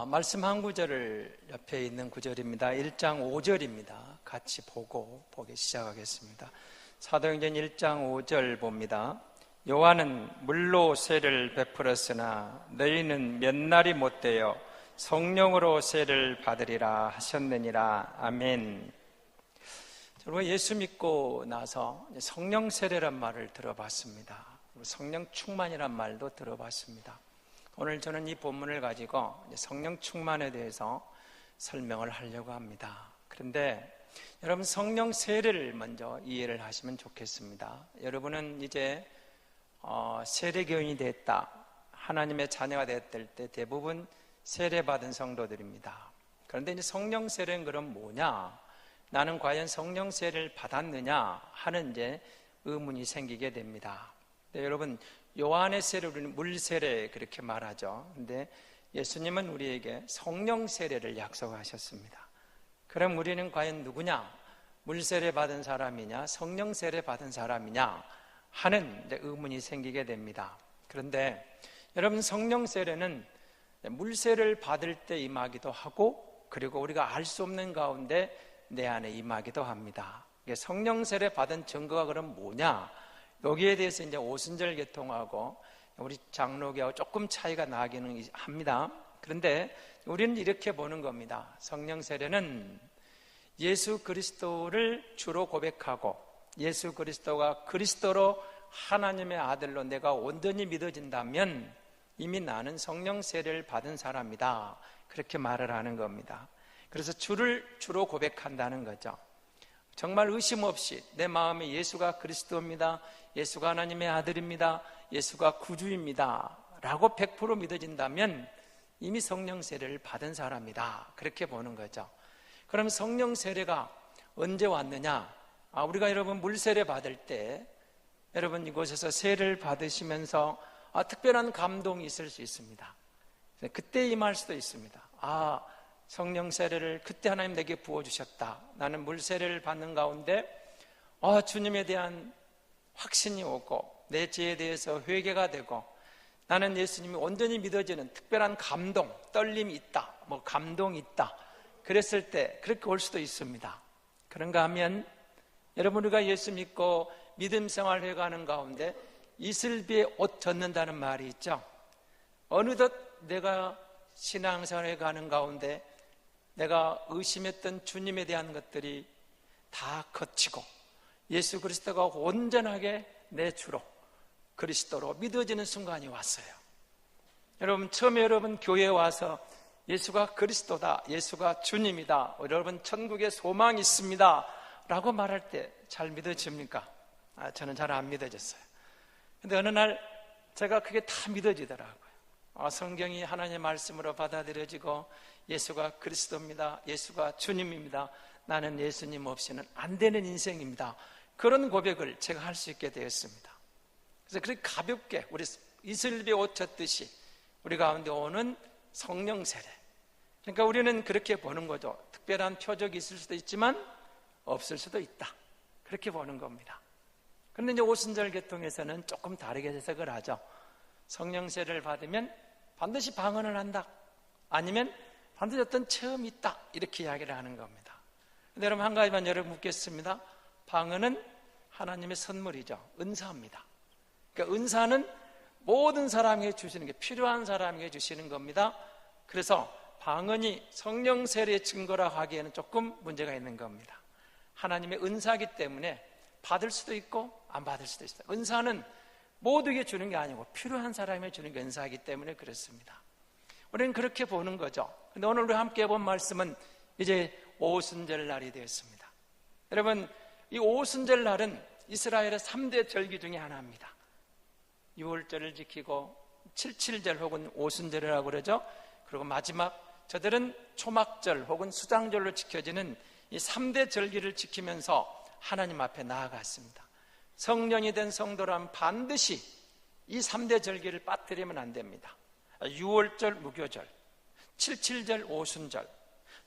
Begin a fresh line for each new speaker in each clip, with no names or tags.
말씀 한 구절을 옆에 있는 구절입니다. 1장 5절입니다. 같이 보기 시작하겠습니다. 사도행전 1장 5절 봅니다. 요한은 물로 세를 베풀었으나 너희는 몇 날이 못되어 성령으로 세를 받으리라 하셨느니라. 아멘. 저는 예수 믿고 나서 성령 세례란 말을 들어봤습니다. 성령 충만이란 말도 들어봤습니다. 오늘 저는 이 본문을 가지고 성령 충만에 대해서 설명을 하려고 합니다. 그런데 여러분, 성령 세례를 먼저 이해를 하시면 좋겠습니다. 여러분은 이제 세례교인이 됐다, 하나님의 자녀가 됐을 때 대부분 세례받은 성도들입니다. 그런데 이제 성령 세례는 그럼 뭐냐? 나는 과연 성령 세례를 받았느냐 하는 이제 의문이 생기게 됩니다. 네, 여러분, 요한의 세례, 우리는 물 세례 그렇게 말하죠. 근데 예수님은 우리에게 성령 세례를 약속하셨습니다. 그럼 우리는 과연 누구냐? 물 세례 받은 사람이냐, 성령 세례 받은 사람이냐 하는 이제 의문이 생기게 됩니다. 그런데 여러분, 성령 세례는 물 세례를 받을 때 임하기도 하고, 그리고 우리가 알 수 없는 가운데 내 안에 임하기도 합니다. 성령 세례 받은 증거가 그럼 뭐냐? 여기에 대해서 이제 오순절 계통하고 우리 장로교하고 조금 차이가 나기는 합니다. 그런데 우리는 이렇게 보는 겁니다. 성령 세례는 예수 그리스도를 주로 고백하고 예수 그리스도가 그리스도로 하나님의 아들로 내가 온전히 믿어진다면 이미 나는 성령 세례를 받은 사람이다, 그렇게 말을 하는 겁니다. 그래서 주를 주로 고백한다는 거죠. 정말 의심 없이 내 마음에 예수가 그리스도입니다, 예수가 하나님의 아들입니다, 예수가 구주입니다 라고 100% 믿어진다면 이미 성령 세례를 받은 사람이다, 그렇게 보는 거죠. 그럼 성령 세례가 언제 왔느냐? 우리가 여러분 물 세례 받을 때 여러분 이곳에서 세례를 받으시면서 특별한 감동이 있을 수 있습니다. 그때 임할 수도 있습니다. 성령 세례를 그때 하나님 내게 부어주셨다. 나는 물 세례를 받는 가운데 주님에 대한 확신이 오고 내 죄에 대해서 회개가 되고 나는 예수님이 온전히 믿어지는 특별한 감동, 떨림이 있다, 감동이 있다, 그랬을 때 그렇게 올 수도 있습니다. 그런가 하면 여러분, 우리가 예수 믿고 믿음 생활 해가는 가운데 이슬비에 옷 젖는다는 말이 있죠. 어느덧 내가 신앙생활 해가는 가운데 내가 의심했던 주님에 대한 것들이 다 거치고 예수 그리스도가 온전하게 내 주로 그리스도로 믿어지는 순간이 왔어요. 여러분, 처음에 여러분 교회에 와서 예수가 그리스도다, 예수가 주님이다, 여러분 천국에 소망이 있습니다 라고 말할 때 잘 믿어집니까? 저는 잘 안 믿어졌어요. 근데 어느 날 제가 그게 다 믿어지더라고요. 성경이 하나님의 말씀으로 받아들여지고 예수가 그리스도입니다, 예수가 주님입니다, 나는 예수님 없이는 안 되는 인생입니다, 그런 고백을 제가 할 수 있게 되었습니다. 그래서 그렇게 가볍게 우리 이슬비에 옷 젖듯이 우리 가운데 오는 성령 세례, 그러니까 우리는 그렇게 보는 거죠. 특별한 표적이 있을 수도 있지만 없을 수도 있다, 그렇게 보는 겁니다. 그런데 이제 오순절 계통에서는 조금 다르게 해석을 하죠. 성령 세례를 받으면 반드시 방언을 한다, 아니면 반드시 어떤 체험이 있다, 이렇게 이야기를 하는 겁니다. 근데 여러분, 한 가지만 여러분 묻겠습니다. 방언은 하나님의 선물이죠. 은사입니다. 그러니까 은사는 모든 사람에게 주시는 게, 필요한 사람에게 주시는 겁니다. 그래서 방언이 성령 세례의 증거라 하기에는 조금 문제가 있는 겁니다. 하나님의 은사이기 때문에 받을 수도 있고 안 받을 수도 있어요. 은사는 모두에게 주는 게 아니고 필요한 사람에게 주는 게 은사이기 때문에 그렇습니다. 우리는 그렇게 보는 거죠. 근데 오늘 우리 함께 본 말씀은 이제 오순절 날이 되었습니다. 여러분, 이 오순절 날은 이스라엘의 3대 절기 중에 하나입니다. 6월절을 지키고 77절 혹은 오순절이라고 그러죠. 그리고 마지막 저들은 초막절 혹은 수장절로 지켜지는 이 3대 절기를 지키면서 하나님 앞에 나아갔습니다. 성령이 된 성도라면 반드시 이 3대 절기를 빠뜨리면 안 됩니다. 6월절 무교절, 77절 오순절,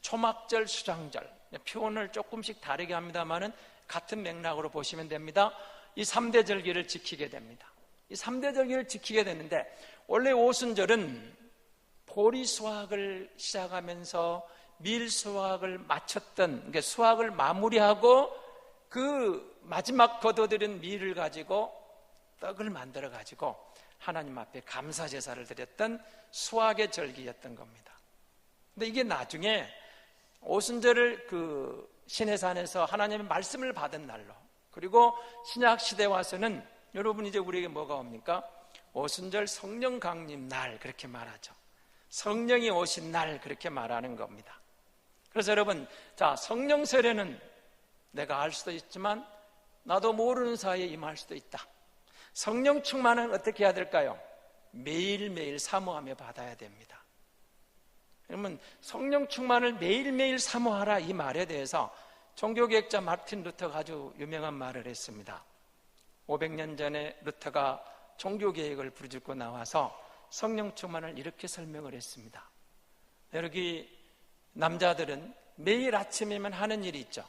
초막절 수장절, 표현을 조금씩 다르게 합니다만은 같은 맥락으로 보시면 됩니다. 이 3대 절기를 지키게 됩니다. 이 3대 절기를 지키게 되는데 원래 오순절은 보리 수확을 시작하면서 밀 수확을 마쳤던, 그러니까 수확을 마무리하고 그 마지막 거둬들인 밀을 가지고 떡을 만들어 가지고 하나님 앞에 감사 제사를 드렸던 수확의 절기였던 겁니다. 근데 이게 나중에 오순절을 그 시내산에서 하나님의 말씀을 받은 날로, 그리고 신약 시대에 와서는 여러분 이제 우리에게 뭐가 옵니까? 오순절 성령 강림 날 그렇게 말하죠. 성령이 오신 날 그렇게 말하는 겁니다. 그래서 여러분, 자, 성령 세례는 내가 알 수도 있지만 나도 모르는 사이에 임할 수도 있다. 성령 충만은 어떻게 해야 될까요? 매일매일 사모하며 받아야 됩니다. 그러면 성령 충만을 매일매일 사모하라, 이 말에 대해서 종교개혁자 마틴 루터가 아주 유명한 말을 했습니다. 500년 전에 루터가 종교개혁을 부르짖고 나와서 성령 충만을 이렇게 설명을 했습니다. 여기 남자들은 매일 아침이면 하는 일이 있죠.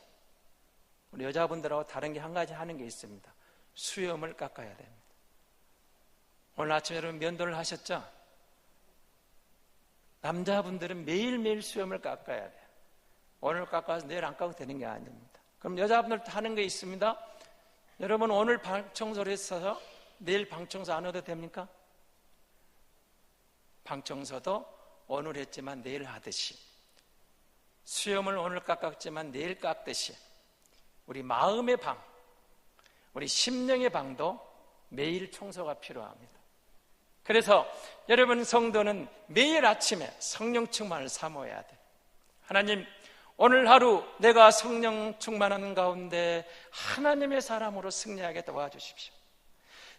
우리 여자분들하고 다른 게 한 가지 하는 게 있습니다. 수염을 깎아야 됩니다. 오늘 아침에 여러분 면도를 하셨죠? 남자분들은 매일매일 수염을 깎아야 돼요. 오늘 깎아서 내일 안 깎아도 되는 게 아닙니다. 그럼 여자분들도 하는 게 있습니다. 여러분, 오늘 방 청소를 했어서 내일 방 청소 안 해도 됩니까? 방 청소도 오늘 했지만 내일 하듯이, 수염을 오늘 깎았지만 내일 깎듯이, 우리 마음의 방, 우리 심령의 방도 매일 청소가 필요합니다. 그래서 여러분 성도는 매일 아침에 성령 충만을 사모해야 돼요. 하나님, 오늘 하루 내가 성령 충만한 가운데 하나님의 사람으로 승리하게 도와주십시오.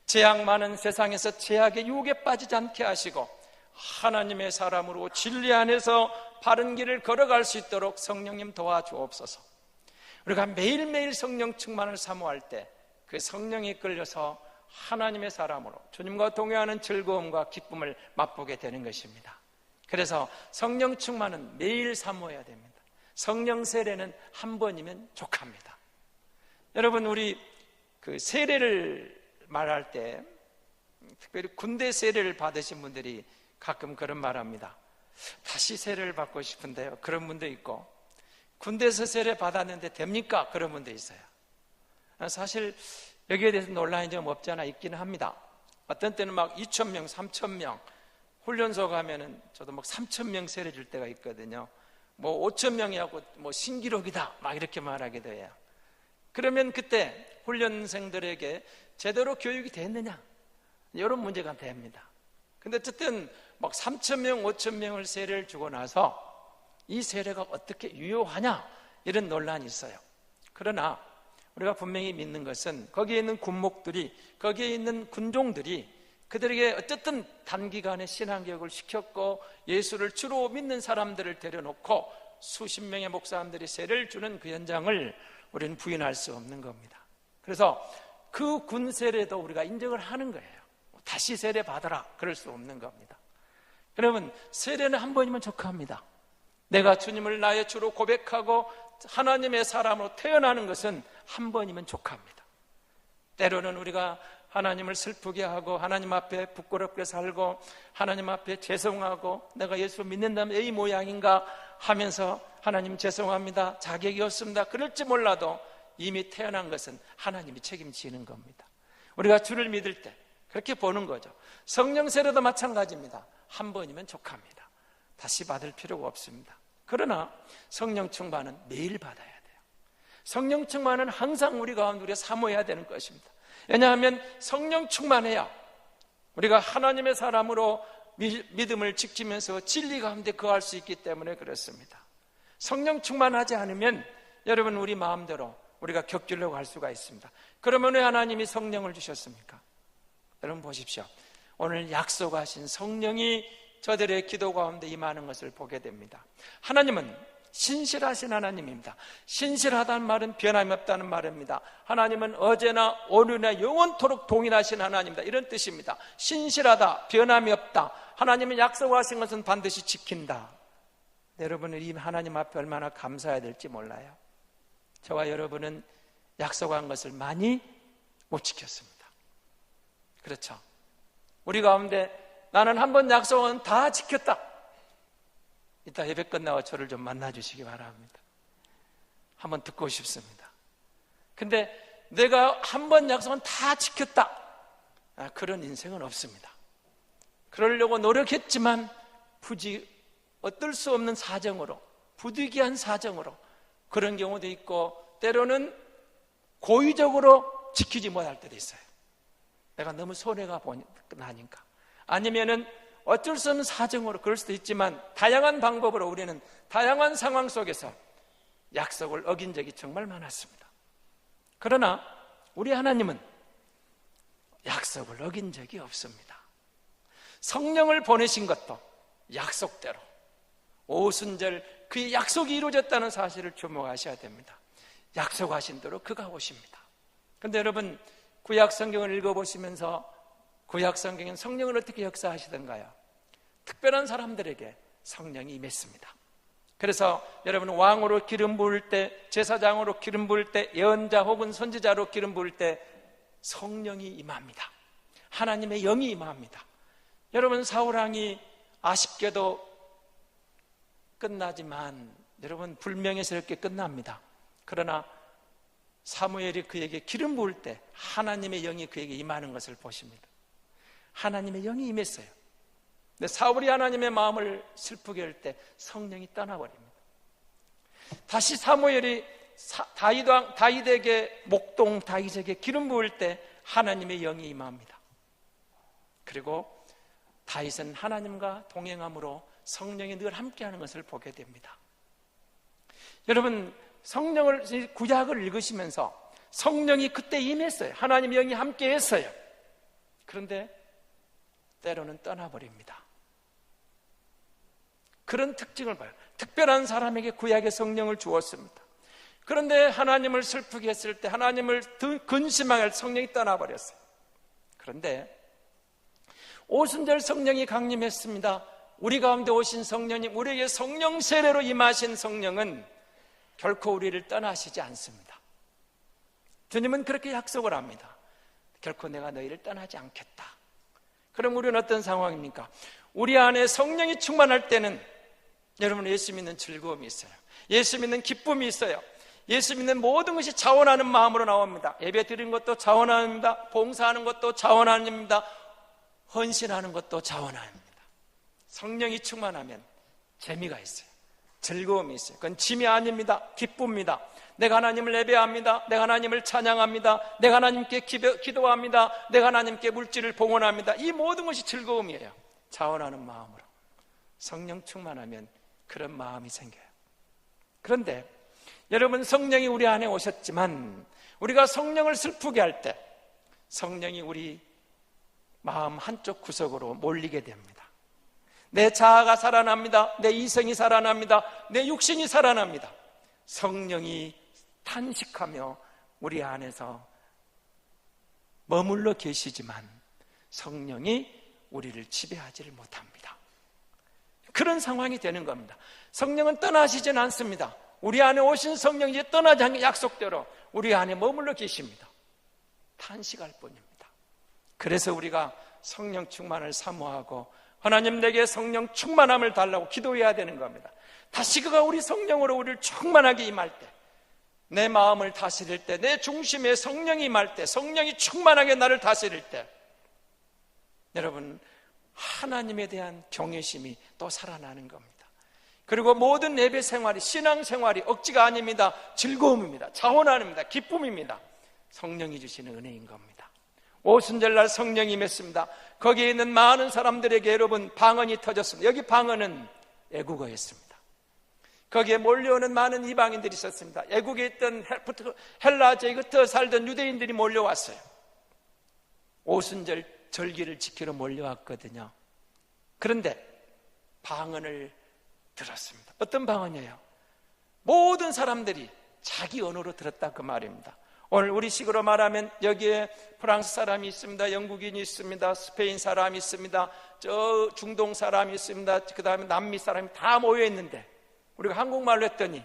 죄악 많은 세상에서 죄악의 유혹에 빠지지 않게 하시고 하나님의 사람으로 진리 안에서 바른 길을 걸어갈 수 있도록 성령님 도와주옵소서. 우리가 매일매일 성령 충만을 사모할 때 그 성령이 끌려서 하나님의 사람으로 주님과 동행하는 즐거움과 기쁨을 맛보게 되는 것입니다. 그래서 성령 충만은 매일 사모해야 됩니다. 성령 세례는 한 번이면 족합니다. 여러분, 우리 그 세례를 말할 때 특별히 군대 세례를 받으신 분들이 가끔 그런 말 합니다. 다시 세례를 받고 싶은데요. 그런 분도 있고, 군대에서 세례 받았는데 됩니까? 그런 분도 있어요. 사실 여기에 대해서 논란이 좀 없지 않아 있기는 합니다. 어떤 때는 막 2,000명, 3,000명 훈련소 가면은 저도 막 3,000명 세례 줄 때가 있거든요. 뭐 5,000명이하고 뭐 신기록이다 막 이렇게 말하기도 해요. 그러면 그때 훈련생들에게 제대로 교육이 됐느냐, 이런 문제가 됩니다. 근데 어쨌든 막 3,000명, 5,000명을 세례를 주고 나서 이 세례가 어떻게 유효하냐, 이런 논란이 있어요. 그러나 우리가 분명히 믿는 것은 거기에 있는 군목들이, 거기에 있는 군종들이 그들에게 어쨌든 단기간에 신앙교육을 시켰고 예수를 주로 믿는 사람들을 데려놓고 수십 명의 목사님들이 세례를 주는 그 현장을 우리는 부인할 수 없는 겁니다. 그래서 그 군 세례도 우리가 인정을 하는 거예요. 다시 세례 받아라, 그럴 수 없는 겁니다. 여러분, 세례는 한 번이면 족합니다. 내가 주님을 나의 주로 고백하고 하나님의 사람으로 태어나는 것은 한 번이면 족합니다. 때로는 우리가 하나님을 슬프게 하고 하나님 앞에 부끄럽게 살고 하나님 앞에 죄송하고 내가 예수 믿는다면 이 모양인가 하면서 하나님 죄송합니다, 자격이 없습니다, 그럴지 몰라도 이미 태어난 것은 하나님이 책임지는 겁니다. 우리가 주를 믿을 때 그렇게 보는 거죠. 성령 세례도 마찬가지입니다. 한 번이면 족합니다. 다시 받을 필요가 없습니다. 그러나 성령 충만은 매일 받아야 돼요. 성령 충만은 항상 우리 가운데 우리가 사모해야 되는 것입니다. 왜냐하면 성령 충만해야 우리가 하나님의 사람으로 믿음을 지키면서 진리 가운데 거할 수 있기 때문에 그렇습니다. 성령 충만하지 않으면 여러분, 우리 마음대로 우리가 격주려고 할 수가 있습니다. 그러면 왜 하나님이 성령을 주셨습니까? 여러분 보십시오. 오늘 약속하신 성령이 저들의 기도 가운데 임하는 것을 보게 됩니다. 하나님은 신실하신 하나님입니다. 신실하다는 말은 변함이 없다는 말입니다. 하나님은 어제나 오늘이나 영원토록 동일하신 하나님입니다. 이런 뜻입니다. 신실하다, 변함이 없다. 하나님은 약속하신 것은 반드시 지킨다. 여러분은 이 하나님 앞에 얼마나 감사해야 될지 몰라요. 저와 여러분은 약속한 것을 많이 못 지켰습니다. 그렇죠? 우리 가운데 나는 한 번 약속은 다 지켰다, 이따 예배 끝나고 저를 좀 만나주시기 바랍니다. 한번 듣고 싶습니다. 근데 내가 한 번 약속은 다 지켰다, 그런 인생은 없습니다. 그러려고 노력했지만 어떨 수 없는 사정으로, 부득이한 사정으로 그런 경우도 있고, 때로는 고의적으로 지키지 못할 때도 있어요. 내가 너무 손해가 나니까. 아니면은 어쩔 수 없는 사정으로 그럴 수도 있지만, 다양한 방법으로 우리는 다양한 상황 속에서 약속을 어긴 적이 정말 많았습니다. 그러나 우리 하나님은 약속을 어긴 적이 없습니다. 성령을 보내신 것도 약속대로, 오순절 그의 약속이 이루어졌다는 사실을 주목하셔야 됩니다. 약속하신 대로 그가 오십니다. 그런데 여러분, 구약 성경을 읽어보시면서 구약 성경엔 성령을 어떻게 역사하시던가요? 특별한 사람들에게 성령이 임했습니다. 그래서 여러분, 왕으로 기름 부을 때, 제사장으로 기름 부을 때, 예언자 혹은 선지자로 기름 부을 때 성령이 임합니다. 하나님의 영이 임합니다. 여러분, 사울왕이 아쉽게도 끝나지만 여러분, 불명예스럽게 끝납니다. 그러나 사무엘이 그에게 기름 부을 때 하나님의 영이 그에게 임하는 것을 보십니다. 하나님의 영이 임했어요. 근데 사울이 하나님의 마음을 슬프게 할 때 성령이 떠나버립니다. 다시 사무엘이 다윗에게, 목동 다윗에게 기름 부을 때 하나님의 영이 임합니다. 그리고 다윗은 하나님과 동행함으로 성령이 늘 함께하는 것을 보게 됩니다. 여러분, 성령을, 구약을 읽으시면서 성령이 그때 임했어요. 하나님의 영이 함께했어요. 그런데 때로는 떠나버립니다. 그런 특징을 봐요. 특별한 사람에게 구약의 성령을 주었습니다. 그런데 하나님을 슬프게 했을 때, 하나님을 근심하게 할 성령이 떠나버렸어요. 그런데 오순절 성령이 강림했습니다. 우리 가운데 오신 성령님, 우리에게 성령 세례로 임하신 성령은 결코 우리를 떠나시지 않습니다. 주님은 그렇게 약속을 합니다. 결코 내가 너희를 떠나지 않겠다. 그럼 우리는 어떤 상황입니까? 우리 안에 성령이 충만할 때는 여러분, 예수 믿는 즐거움이 있어요. 예수 믿는 기쁨이 있어요. 예수 믿는 모든 것이 자원하는 마음으로 나옵니다. 예배 드리는 것도 자원합니다. 봉사하는 것도 자원합니다. 헌신하는 것도 자원합니다. 성령이 충만하면 재미가 있어요. 즐거움이 있어요. 그건 짐이 아닙니다. 기쁨입니다. 내가 하나님을 예배합니다. 내가 하나님을 찬양합니다. 내가 하나님께 기도합니다. 내가 하나님께 물질을 봉헌합니다. 이 모든 것이 즐거움이에요. 자원하는 마음으로. 성령 충만하면 그런 마음이 생겨요. 그런데 여러분, 성령이 우리 안에 오셨지만 우리가 성령을 슬프게 할 때 성령이 우리 마음 한쪽 구석으로 몰리게 됩니다. 내 자아가 살아납니다. 내 이성이 살아납니다. 내 육신이 살아납니다. 성령이 탄식하며 우리 안에서 머물러 계시지만 성령이 우리를 지배하지를 못합니다. 그런 상황이 되는 겁니다. 성령은 떠나시진 않습니다. 우리 안에 오신 성령이 이제 떠나지 않게 약속대로 우리 안에 머물러 계십니다. 탄식할 뿐입니다. 그래서 우리가 성령 충만을 사모하고 하나님, 내게 성령 충만함을 달라고 기도해야 되는 겁니다. 다시 그가 우리 성령으로 우리를 충만하게 임할 때, 내 마음을 다스릴 때, 내 중심에 성령이 임할 때, 성령이 충만하게 나를 다스릴 때, 여러분, 하나님에 대한 경외심이 또 살아나는 겁니다. 그리고 모든 예배 생활이, 신앙 생활이 억지가 아닙니다. 즐거움입니다. 자원합니다. 기쁨입니다. 성령이 주시는 은혜인 겁니다. 오순절날 성령이 임했습니다. 거기에 있는 많은 사람들에게 여러분, 방언이 터졌습니다. 여기 방언은 애국어였습니다. 거기에 몰려오는 많은 이방인들이 있었습니다. 애국에 있던 헬라 제국에 살던 유대인들이 몰려왔어요. 오순절 절기를 지키러 몰려왔거든요. 그런데 방언을 들었습니다. 어떤 방언이에요? 모든 사람들이 자기 언어로 들었다, 그 말입니다. 오늘 우리 식으로 말하면 여기에 프랑스 사람이 있습니다. 영국인이 있습니다. 스페인 사람이 있습니다. 저 중동 사람이 있습니다. 그 다음에 남미 사람이 다 모여 있는데 우리가 한국말로 했더니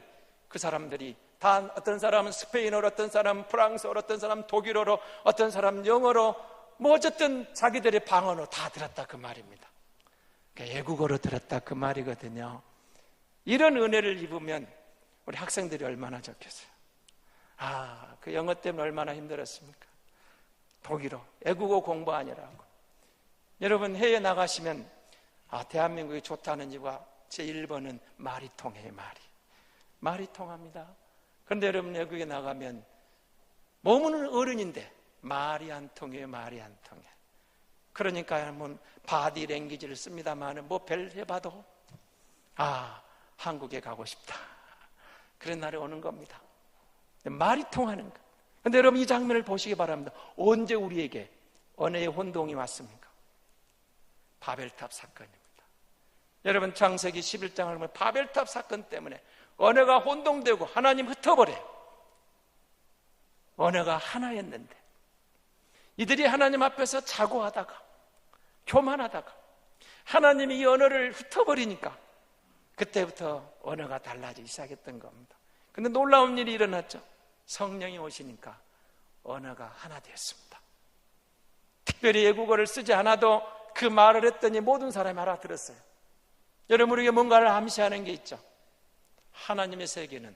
그 사람들이 다, 어떤 사람은 스페인어로, 어떤 사람은 프랑스어로, 어떤 사람은 독일어로, 어떤 사람은 영어로, 뭐 어쨌든 자기들의 방언으로 다 들었다, 그 말입니다. 그러니까 애국어로 들었다, 그 말이거든요. 이런 은혜를 입으면 우리 학생들이 얼마나 좋겠어요. 그 영어 때문에 얼마나 힘들었습니까? 독일어, 외국어 공부하느라고. 여러분 해외 나가시면 대한민국이 좋다는 이유가 제1번은 말이 통해요. 말이 통합니다. 그런데 여러분 외국에 나가면 몸은 어른인데 말이 안 통해요. 말이 안 통해. 그러니까 한번 바디 랭귀지를 씁니다만 뭐 별 해봐도 한국에 가고 싶다, 그런 날이 오는 겁니다. 말이 통하는 것. 그런데 여러분 이 장면을 보시기 바랍니다. 언제 우리에게 언어의 혼동이 왔습니까? 바벨탑 사건입니다. 여러분 창세기 11장을 보면 바벨탑 사건 때문에 언어가 혼동되고 하나님 흩어버려요. 언어가 하나였는데 이들이 하나님 앞에서 자고하다가 교만하다가 하나님이 이 언어를 흩어버리니까 그때부터 언어가 달라지기 시작했던 겁니다. 그런데 놀라운 일이 일어났죠. 성령이 오시니까 언어가 하나 되었습니다. 특별히 외국어를 쓰지 않아도 그 말을 했더니 모든 사람이 알아들었어요. 여러분 우리에게 뭔가를 암시하는 게 있죠. 하나님의 세계는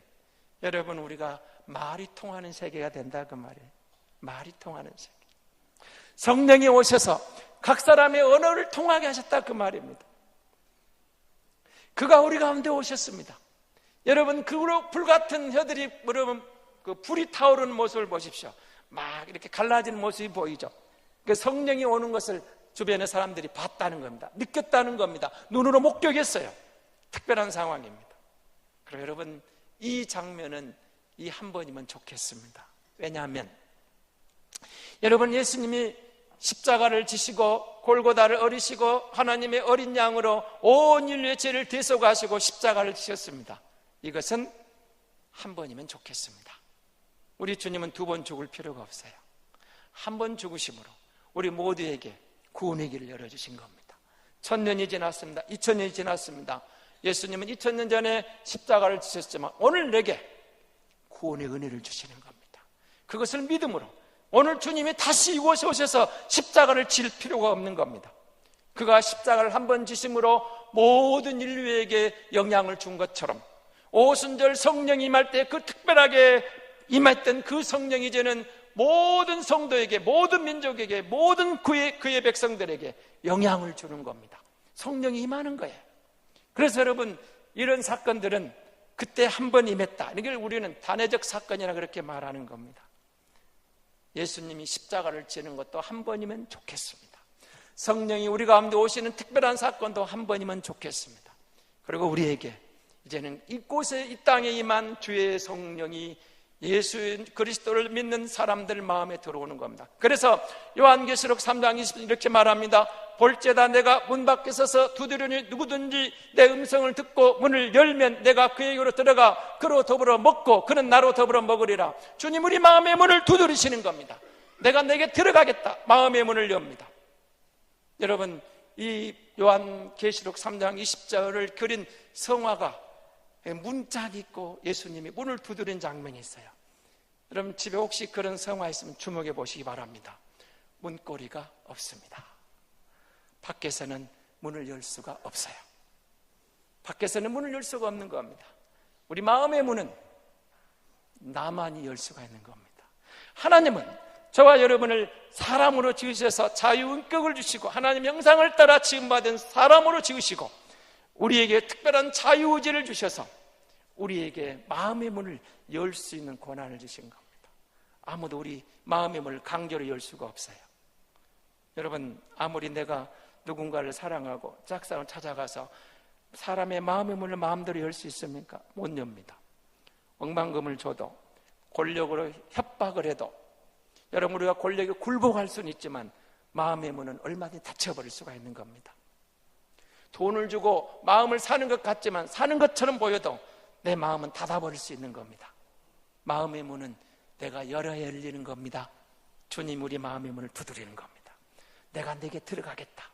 여러분 우리가 말이 통하는 세계가 된다 그 말이에요. 말이 통하는 세계. 성령이 오셔서 각 사람의 언어를 통하게 하셨다 그 말입니다. 그가 우리 가운데 오셨습니다. 여러분 그 불같은 혀들이 여러분 그 불이 타오르는 모습을 보십시오. 막 이렇게 갈라지는 모습이 보이죠. 그 성령이 오는 것을 주변의 사람들이 봤다는 겁니다. 느꼈다는 겁니다. 눈으로 목격했어요. 특별한 상황입니다. 그럼 여러분 이 장면은 이 한 번이면 좋겠습니다. 왜냐하면 여러분 예수님이 십자가를 지시고 골고다를 어리시고 하나님의 어린 양으로 온 인류의 죄를 대속하시고 십자가를 지셨습니다. 이것은 한 번이면 좋겠습니다. 우리 주님은 두 번 죽을 필요가 없어요. 한 번 죽으심으로 우리 모두에게 구원의 길을 열어주신 겁니다. 1000년이 지났습니다. 2000년이 지났습니다. 예수님은 2000년 전에 십자가를 지셨지만 오늘 내게 구원의 은혜를 주시는 겁니다. 그것을 믿음으로 오늘 주님이 다시 이곳에 오셔서 십자가를 질 필요가 없는 겁니다. 그가 십자가를 한 번 지심으로 모든 인류에게 영향을 준 것처럼 오순절 성령이 임할 때 그 특별하게 임했던 그 성령이 이제는 모든 성도에게, 모든 민족에게, 모든 그의 백성들에게 영향을 주는 겁니다. 성령이 임하는 거예요. 그래서 여러분 이런 사건들은 그때 한 번 임했다, 이걸 우리는 단회적 사건이라 그렇게 말하는 겁니다. 예수님이 십자가를 지는 것도 한 번이면 좋겠습니다. 성령이 우리 가운데 오시는 특별한 사건도 한 번이면 좋겠습니다. 그리고 우리에게 이제는 이곳에 이 땅에 임한 주의 성령이 예수 그리스도를 믿는 사람들 마음에 들어오는 겁니다. 그래서 요한계시록 3장 20절 이렇게 말합니다. 볼지어다 내가 문 밖에 서서 두드리니 누구든지 내 음성을 듣고 문을 열면 내가 그에게로 들어가 그로 더불어 먹고 그는 나로 더불어 먹으리라. 주님 우리 마음의 문을 두드리시는 겁니다. 내가 내게 들어가겠다. 마음의 문을 엽니다. 여러분 이 요한계시록 3장 20절을 그린 성화가 문짝이 있고 예수님이 문을 두드린 장면이 있어요. 여러분 집에 혹시 그런 성화 있으면 주목해 보시기 바랍니다. 문고리가 없습니다. 밖에서는 문을 열 수가 없어요. 밖에서는 문을 열 수가 없는 겁니다. 우리 마음의 문은 나만이 열 수가 있는 겁니다. 하나님은 저와 여러분을 사람으로 지으셔서 자유인격을 주시고 하나님 형상을 따라 지음받은 사람으로 지으시고 우리에게 특별한 자유의지를 주셔서 우리에게 마음의 문을 열 수 있는 권한을 주신 겁니다. 아무도 우리 마음의 문을 강제로 열 수가 없어요. 여러분 아무리 내가 누군가를 사랑하고 짝사랑을 찾아가서 사람의 마음의 문을 마음대로 열 수 있습니까? 못 엽니다. 억만금을 줘도 권력으로 협박을 해도 여러분 우리가 권력에 굴복할 수는 있지만 마음의 문은 얼마든지 닫혀버릴 수가 있는 겁니다. 돈을 주고 마음을 사는 것 같지만 사는 것처럼 보여도 내 마음은 닫아버릴 수 있는 겁니다. 마음의 문은 내가 열어야 열리는 겁니다. 주님 우리 마음의 문을 두드리는 겁니다. 내가 내게 들어가겠다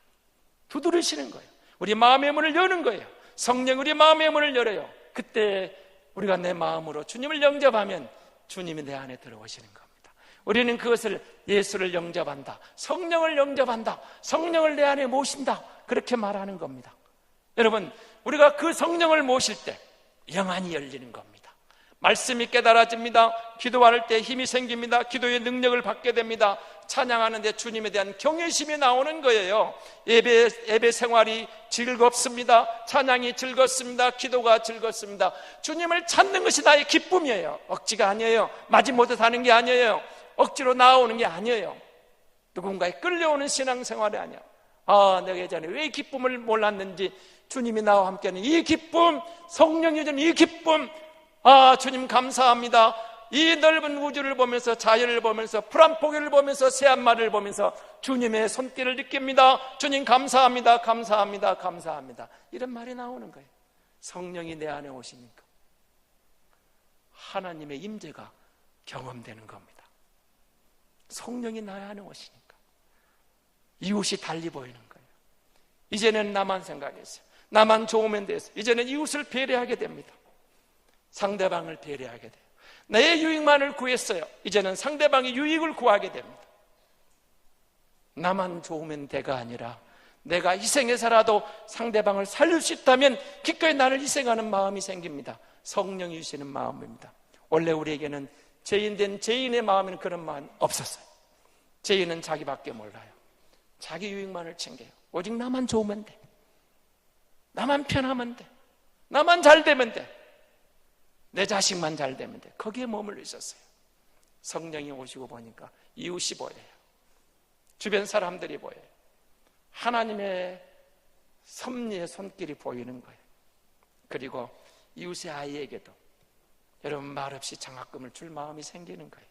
두드리시는 거예요. 우리 마음의 문을 여는 거예요. 성령 우리 마음의 문을 열어요. 그때 우리가 내 마음으로 주님을 영접하면 주님이 내 안에 들어오시는 겁니다. 우리는 그것을 예수를 영접한다, 성령을 영접한다, 성령을 내 안에 모신다 그렇게 말하는 겁니다. 여러분 우리가 그 성령을 모실 때 영안이 열리는 겁니다. 말씀이 깨달아집니다. 기도할 때 힘이 생깁니다. 기도의 능력을 받게 됩니다. 찬양하는데 주님에 대한 경외심이 나오는 거예요. 예배 생활이 즐겁습니다. 찬양이 즐겁습니다. 기도가 즐겁습니다. 주님을 찾는 것이 나의 기쁨이에요. 억지가 아니에요. 마지못해 사는 게 아니에요. 억지로 나오는 게 아니에요. 누군가에 끌려오는 신앙생활이 아니야. 내가 예전에 왜 기쁨을 몰랐는지 주님이 나와 함께하는 이 기쁨, 성령이 주는 이 기쁨, 주님 감사합니다. 이 넓은 우주를 보면서, 자연을 보면서, 푸른 포기를 보면서, 새한마리를 보면서 주님의 손길을 느낍니다. 주님 감사합니다. 감사합니다. 감사합니다. 이런 말이 나오는 거예요. 성령이 내 안에 오시니까 하나님의 임재가 경험되는 겁니다. 성령이 내 안에 오시니까 이웃이 달리 보이는 거예요. 이제는 나만 생각했어요. 나만 좋으면 됐어요. 이제는 이웃을 배려하게 됩니다. 상대방을 배려하게 돼요. 내 유익만을 구했어요. 이제는 상대방의 유익을 구하게 됩니다. 나만 좋으면 돼가 아니라 내가 희생해서라도 상대방을 살릴 수 있다면 기꺼이 나를 희생하는 마음이 생깁니다. 성령이 주시는 마음입니다. 원래 우리에게는 죄인된 죄인의 마음에는 그런 마음이 없었어요. 죄인은 자기밖에 몰라요. 자기 유익만을 챙겨요. 오직 나만 좋으면 돼. 나만 편하면 돼. 나만 잘 되면 돼. 내 자식만 잘 되면 돼. 거기에 머물러 있었어요. 성령이 오시고 보니까 이웃이 보여요. 주변 사람들이 보여요. 하나님의 섭리의 손길이 보이는 거예요. 그리고 이웃의 아이에게도 여러분 말없이 장학금을 줄 마음이 생기는 거예요.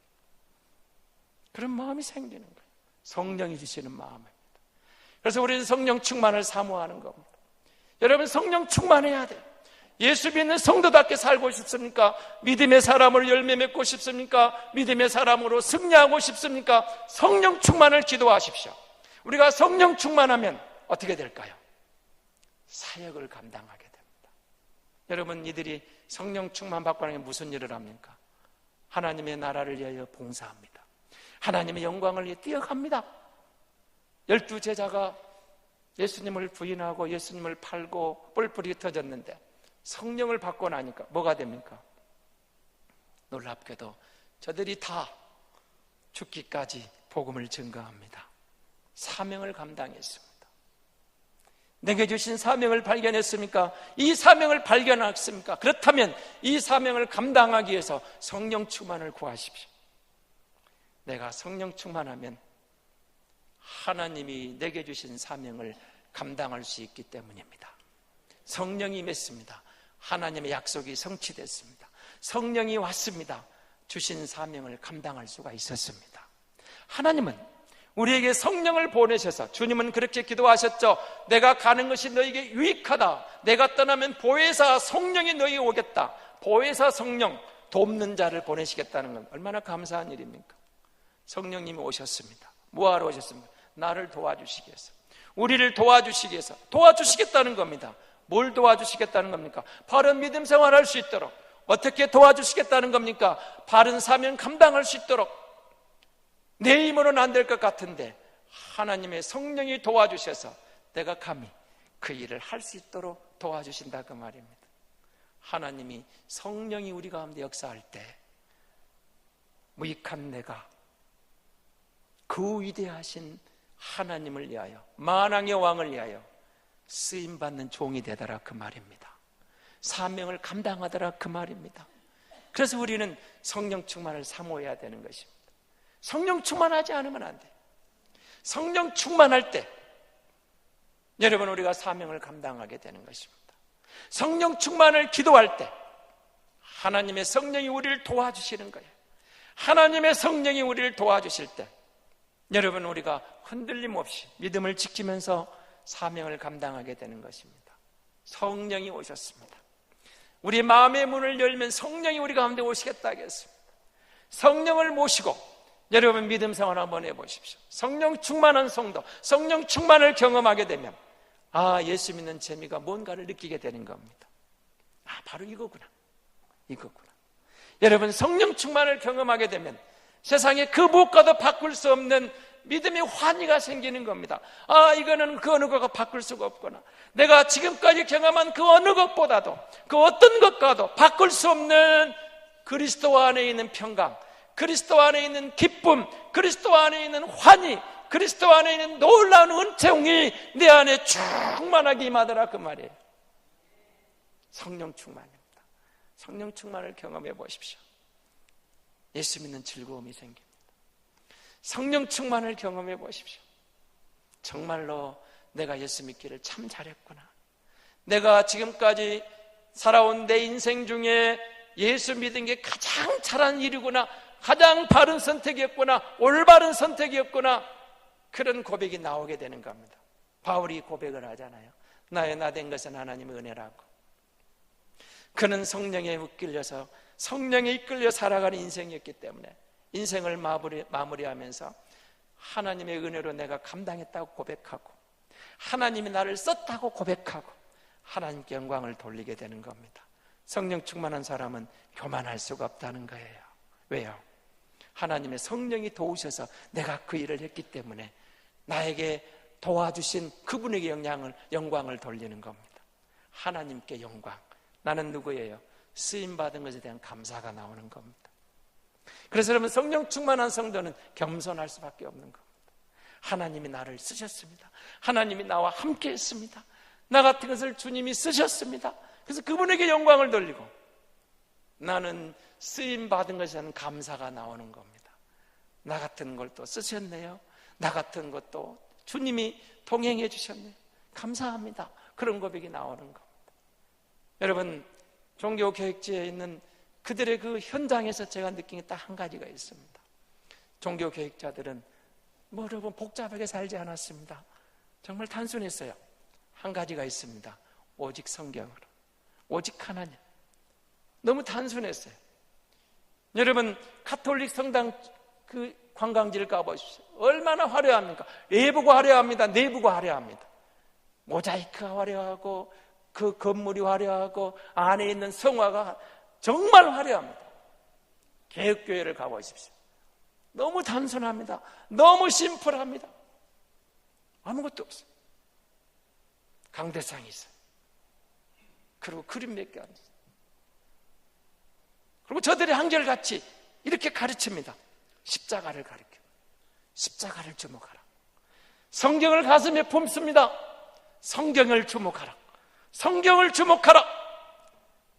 그런 마음이 생기는 거예요. 성령이 주시는 마음입니다. 그래서 우리는 성령 충만을 사모하는 겁니다. 여러분 성령 충만해야 돼요. 예수 믿는 성도답게 살고 싶습니까? 믿음의 사람으로 열매 맺고 싶습니까? 믿음의 사람으로 승리하고 싶습니까? 성령 충만을 기도하십시오. 우리가 성령 충만하면 어떻게 될까요? 사역을 감당하게 됩니다. 여러분 이들이 성령 충만 받고 나면 무슨 일을 합니까? 하나님의 나라를 위하여 봉사합니다. 하나님의 영광을 위해 뛰어갑니다. 12제자가 예수님을 부인하고 예수님을 팔고 뿔뿔이 터졌는데 성령을 받고 나니까 뭐가 됩니까? 놀랍게도 저들이 다 죽기까지 복음을 증거합니다. 사명을 감당했습니다. 내게 주신 사명을 발견했습니까? 이 사명을 발견했습니까? 그렇다면 이 사명을 감당하기 위해서 성령 충만을 구하십시오. 내가 성령 충만하면 하나님이 내게 주신 사명을 감당할 수 있기 때문입니다. 성령이 임했습니다. 하나님의 약속이 성취됐습니다. 성령이 왔습니다. 주신 사명을 감당할 수가 있었습니다. 하나님은 우리에게 성령을 보내셔서 주님은 그렇게 기도하셨죠. 내가 가는 것이 너에게 유익하다. 내가 떠나면 보혜사 성령이 너에게 오겠다. 보혜사 성령, 돕는 자를 보내시겠다는 건 얼마나 감사한 일입니까? 성령님이 오셨습니다. 뭐하러 오셨습니까? 나를 도와주시기 위해서, 우리를 도와주시기 위해서 도와주시겠다는 겁니다. 뭘 도와주시겠다는 겁니까? 바른 믿음 생활할 수 있도록. 어떻게 도와주시겠다는 겁니까? 바른 사명 감당할 수 있도록. 내 힘으로는 안 될 것 같은데 하나님의 성령이 도와주셔서 내가 감히 그 일을 할 수 있도록 도와주신다 그 말입니다. 하나님이 성령이 우리 가운데 역사할 때 무익한 내가 그 위대하신 하나님을 위하여, 만왕의 왕을 위하여 쓰임받는 종이 되더라 그 말입니다. 사명을 감당하더라 그 말입니다. 그래서 우리는 성령 충만을 사모해야 되는 것입니다. 성령 충만하지 않으면 안 돼. 성령 충만할 때 여러분 우리가 사명을 감당하게 되는 것입니다. 성령 충만을 기도할 때 하나님의 성령이 우리를 도와주시는 거예요. 하나님의 성령이 우리를 도와주실 때 여러분 우리가 흔들림 없이 믿음을 지키면서 사명을 감당하게 되는 것입니다. 성령이 오셨습니다. 우리 마음의 문을 열면 성령이 우리 가운데 오시겠다 하겠습니다. 성령을 모시고 여러분 믿음 생활 한번 해보십시오. 성령 충만한 성도, 성령 충만을 경험하게 되면 예수 믿는 재미가 뭔가를 느끼게 되는 겁니다. 바로 이거구나. 여러분 성령 충만을 경험하게 되면 세상에 그 무엇과도 바꿀 수 없는 믿음의 환희가 생기는 겁니다. 아, 이거는 그 어느 것과 바꿀 수가 없구나. 내가 지금까지 경험한 그 어느 것보다도, 그 어떤 것과도 바꿀 수 없는 그리스도 안에 있는 평강, 그리스도 안에 있는 기쁨, 그리스도 안에 있는 환희, 그리스도 안에 있는 놀라운 은총이 내 안에 충만하게 임하더라, 그 말이에요. 성령 충만입니다. 성령 충만을 경험해 보십시오. 예수 믿는 즐거움이 생깁니다. 성령 충만을 경험해 보십시오. 정말로 내가 예수 믿기를 참 잘했구나. 내가 지금까지 살아온 내 인생 중에 예수 믿은 게 가장 잘한 일이구나, 가장 바른 선택이었구나, 올바른 선택이었구나, 그런 고백이 나오게 되는 겁니다. 바울이 고백을 하잖아요. 나의 나 된 것은 하나님의 은혜라고. 그는 성령에 이끌려서, 성령에 이끌려 살아가는 인생이었기 때문에 인생을 마무리하면서 하나님의 은혜로 내가 감당했다고 고백하고, 하나님이 나를 썼다고 고백하고, 하나님께 영광을 돌리게 되는 겁니다. 성령 충만한 사람은 교만할 수가 없다는 거예요. 왜요? 하나님의 성령이 도우셔서 내가 그 일을 했기 때문에 나에게 도와주신 그분에게 영광을 돌리는 겁니다. 하나님께 영광. 나는 누구예요? 쓰임받은 것에 대한 감사가 나오는 겁니다. 그래서 여러분, 성령 충만한 성도는 겸손할 수밖에 없는 겁니다. 하나님이 나를 쓰셨습니다. 하나님이 나와 함께 했습니다. 나 같은 것을 주님이 쓰셨습니다. 그래서 그분에게 영광을 돌리고, 나는 쓰임받은 것에 대한 감사가 나오는 겁니다. 나 같은 걸 또 쓰셨네요. 나 같은 것도 주님이 동행해 주셨네요. 감사합니다. 그런 고백이 나오는 겁니다. 여러분, 종교교육지에 있는 그들의 그 현장에서 제가 느낀 게 딱 한 가지가 있습니다. 종교교육자들은 여러분 복잡하게 살지 않았습니다. 정말 단순했어요. 한 가지가 있습니다. 오직 성경으로, 오직 하나님. 너무 단순했어요. 여러분, 가톨릭 성당 그 관광지를 가보십시오. 얼마나 화려합니까? 외부가 화려합니다. 내부가 화려합니다. 모자이크가 화려하고, 그 건물이 화려하고, 안에 있는 성화가 정말 화려합니다. 개혁교회를 가보십시오. 너무 단순합니다. 너무 심플합니다. 아무것도 없어요. 강대상이 있어요. 그리고 그림 몇 개 안 있어요. 그리고 저들이 한결같이 이렇게 가르칩니다. 십자가를 가르쳐. 십자가를 주목하라. 성경을 가슴에 품습니다. 성경을 주목하라. 성경을 주목하라.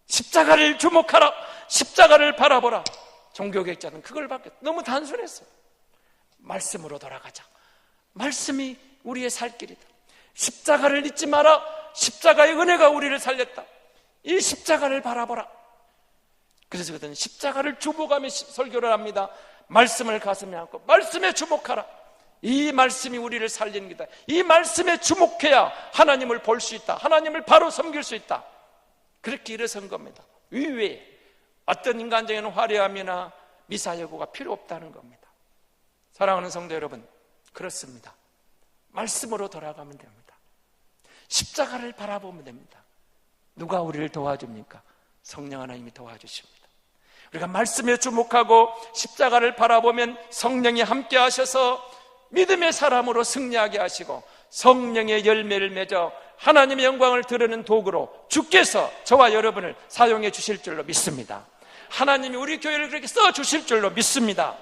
십자가를 주목하라. 십자가를 바라보라. 종교개혁자는 그걸 받게. 너무 단순했어요. 말씀으로 돌아가자. 말씀이 우리의 살 길이다. 십자가를 잊지 마라. 십자가의 은혜가 우리를 살렸다. 이 십자가를 바라보라. 그래서 그들은 십자가를 주목하며 설교를 합니다. 말씀을 가슴에 안고 말씀에 주목하라. 이 말씀이 우리를 살리는 거다. 이 말씀에 주목해야 하나님을 볼 수 있다. 하나님을 바로 섬길 수 있다. 그렇게 일어선 겁니다. 위외에 어떤 인간적인 화려함이나 미사여구가 필요 없다는 겁니다. 사랑하는 성도 여러분, 그렇습니다. 말씀으로 돌아가면 됩니다. 십자가를 바라보면 됩니다. 누가 우리를 도와줍니까? 성령 하나님이 도와주십니다. 우리가 말씀에 주목하고 십자가를 바라보면 성령이 함께 하셔서 믿음의 사람으로 승리하게 하시고, 성령의 열매를 맺어 하나님의 영광을 드러내는 도구로 주께서 저와 여러분을 사용해 주실 줄로 믿습니다. 하나님이 우리 교회를 그렇게 써 주실 줄로 믿습니다.